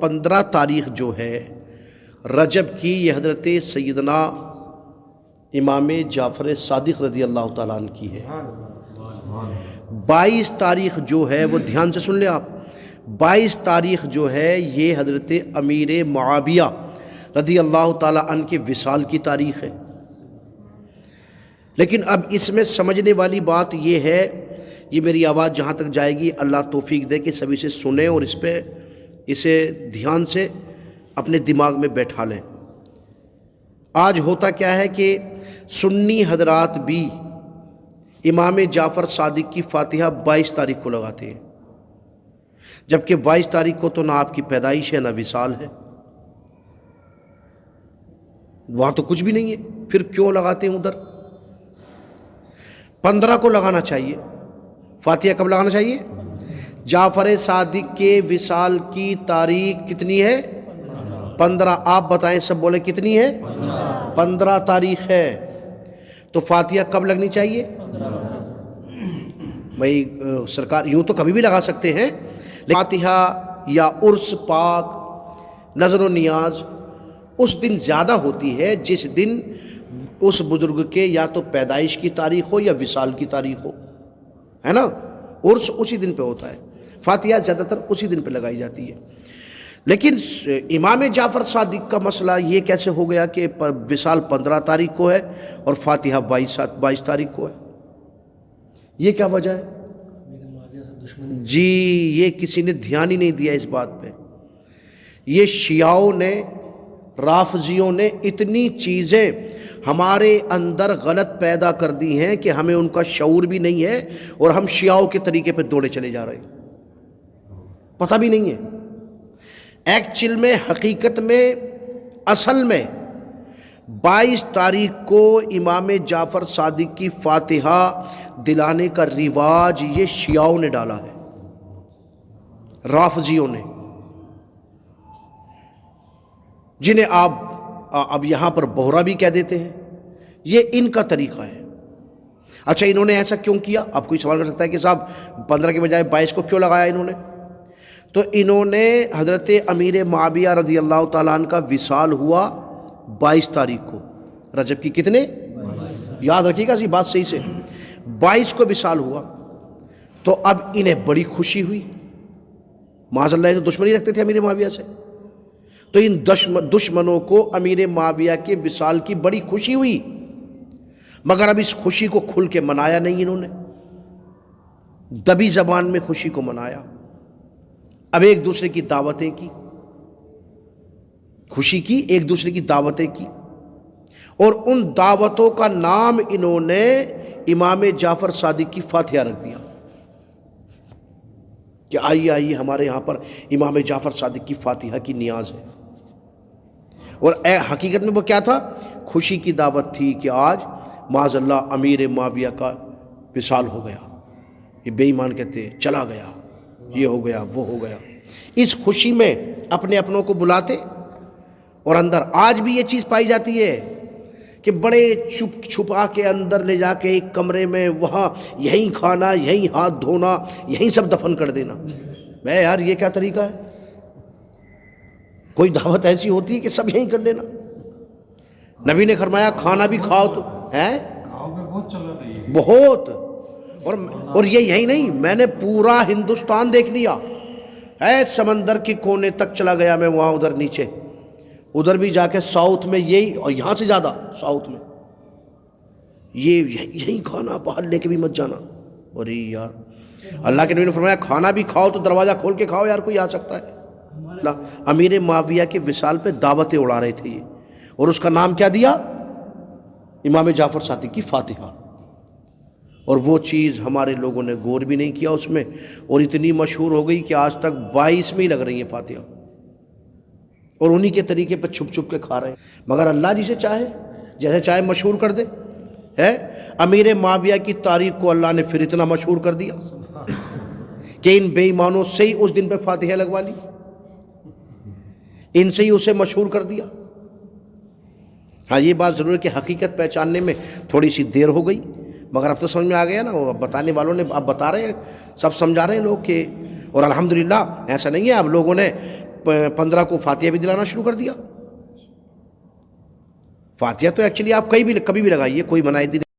15 تاریخ جو ہے رجب کی، یہ حضرت سیدنا امام جعفر صادق رضی اللہ تعالیٰ عنہ کی ہے۔ 22 تاریخ جو ہے وہ دھیان سے سن لیں آپ، 22 تاریخ جو ہے یہ حضرت امیر معاویہ رضی اللہ تعالیٰ عنہ کے وصال کی تاریخ ہے۔ لیکن اب اس میں سمجھنے والی بات یہ ہے، یہ میری آواز جہاں تک جائے گی اللہ توفیق دے کہ سبھی سے سنیں اور اسے دھیان سے اپنے دماغ میں بیٹھا لیں۔ آج ہوتا کیا ہے کہ سنی حضرات بھی امام جعفر صادق کی فاتحہ 22 تاریخ کو لگاتے ہیں، جبکہ 22 تاریخ کو تو نہ آپ کی پیدائش ہے نہ وصال ہے، وہاں تو کچھ بھی نہیں ہے، پھر کیوں لگاتے ہیں ادھر؟ 15 کو لگانا چاہیے۔ فاتحہ کب لگانا چاہیے؟ جعفر صادق کے وصال کی تاریخ کتنی ہے؟ 15۔ آپ بتائیں، سب بولے کتنی ہے؟ 15 تاریخ ہے، تو فاتحہ کب لگنی چاہیے؟ بھائی سرکار یوں تو کبھی بھی لگا سکتے ہیں، لیکن فاتحہ یا عرس پاک نظر و نیاز اس دن زیادہ ہوتی ہے جس دن اس بزرگ کے یا تو پیدائش کی تاریخ ہو یا وصال کی تاریخ ہو، ہے نا؟ عرس اسی دن پہ ہوتا ہے، فاتحہ زیادہ تر اسی دن پہ لگائی جاتی ہے۔ لیکن امام جعفر صادق کا مسئلہ یہ کیسے ہو گیا کہ وصال 15 تاریخ کو ہے اور فاتحہ 22 تاریخ کو ہے؟ یہ کیا وجہ ہے؟ جی یہ کسی نے دھیان ہی نہیں دیا اس بات پہ۔ یہ شیعوں نے، رافضیوں نے اتنی چیزیں ہمارے اندر غلط پیدا کر دی ہیں کہ ہمیں ان کا شعور بھی نہیں ہے اور ہم شیعوں کے طریقے پہ دوڑے چلے جا رہے ہیں، پتہ بھی نہیں ہے۔ ایکچوئل میں، حقیقت میں، اصل میں 22 تاریخ کو امام جعفر صادق کی فاتحہ دلانے کا رواج یہ شیعوں نے ڈالا ہے، رافضیوں نے، جنہیں آپ اب یہاں پر بہرا بھی کہہ دیتے ہیں۔ یہ ان کا طریقہ ہے۔ اچھا انہوں نے ایسا کیوں کیا؟ آپ کوئی سوال کر سکتا ہے کہ صاحب 15 کے بجائے 22 کو کیوں لگایا انہوں نے؟ تو انہوں نے حضرت امیر معاویہ رضی اللہ تعالیٰ عنہ کا وصال ہوا 22 تاریخ کو، رجب کی کتنے؟ یاد رکھیے گا، بات صحیح سے، 22 کو وصال ہوا، تو اب انہیں بڑی خوشی ہوئی۔ معاذ اللہ سے دشمنی رکھتے تھے امیر معاویہ سے، تو ان دشمنوں کو امیر معاویہ کے وصال کی بڑی خوشی ہوئی، مگر اب اس خوشی کو کھل کے منایا نہیں انہوں نے، دبی زبان میں خوشی کو منایا۔ اب ایک دوسرے کی دعوتیں کی، خوشی کی، ایک دوسرے کی دعوتیں کی، اور ان دعوتوں کا نام انہوں نے امام جعفر صادق کی فاتحہ رکھ دیا کہ آئیے آئیے ہمارے یہاں پر امام جعفر صادق کی فاتحہ کی نیاز ہے۔ اور حقیقت میں وہ کیا تھا؟ خوشی کی دعوت تھی کہ آج معاذ اللہ امیر معاویہ کا وصال ہو گیا، یہ بے ایمان کہتے ہیں چلا گیا، یہ ہو گیا وہ ہو گیا۔ اس خوشی میں اپنے اپنوں کو بلاتے، اور اندر آج بھی یہ چیز پائی جاتی ہے کہ بڑے چھپا کے اندر لے جا کے ایک کمرے میں وہاں یہیں کھانا، یہیں ہاتھ دھونا، یہیں سب دفن کر دینا۔ میں یار یہ کیا طریقہ ہے؟ کوئی دعوت ایسی ہوتی ہے کہ سب یہیں کر لینا؟ نبی نے فرمایا کھانا بھی کھاؤ تو ہے بہت، اور یہ یہی نہیں، میں نے پورا ہندوستان دیکھ لیا ہے، سمندر کے کونے تک چلا گیا میں، وہاں ادھر نیچے، ادھر بھی جا کے ساؤتھ میں یہی، اور یہاں سے زیادہ ساؤتھ میں یہی کھانا، باہر لے کے بھی مت جانا۔ اور یار اللہ کے نبی نے فرمایا کھانا بھی کھاؤ تو دروازہ کھول کے کھاؤ، یار کوئی آ سکتا ہے۔ امیر معاویہ کے وصال پہ دعوتیں اڑا رہے تھے یہ، اور اس کا نام کیا دیا؟ امام جعفر صادق کی فاتحہ۔ اور وہ چیز ہمارے لوگوں نے غور بھی نہیں کیا اس میں، اور اتنی مشہور ہو گئی کہ آج تک 22 میں ہی لگ رہی ہیں فاتحہ، اور انہی کے طریقے پہ چھپ چھپ کے کھا رہے ہیں۔ مگر اللہ جسے چاہے جیسے چاہے مشہور کر دے ہے۔ امیر معاویہ کی تاریخ کو اللہ نے پھر اتنا مشہور کر دیا کہ ان بے ایمانوں سے ہی اس دن پہ فاتحہ لگوا لی، ان سے ہی اسے مشہور کر دیا۔ ہاں یہ بات ضرور ہے کہ حقیقت پہچاننے میں تھوڑی سی دیر ہو گئی، مگر اب تو سمجھ میں آ گیا نا، اب بتانے والوں نے اب بتا رہے ہیں، سب سمجھا رہے ہیں لوگ کہ، اور الحمدللہ ایسا نہیں ہے، اب لوگوں نے 15 کو فاتحہ بھی دلانا شروع کر دیا. فاتحہ تو ایکچولی آپ کبھی بھی لگائیے، کوئی منع نہیں.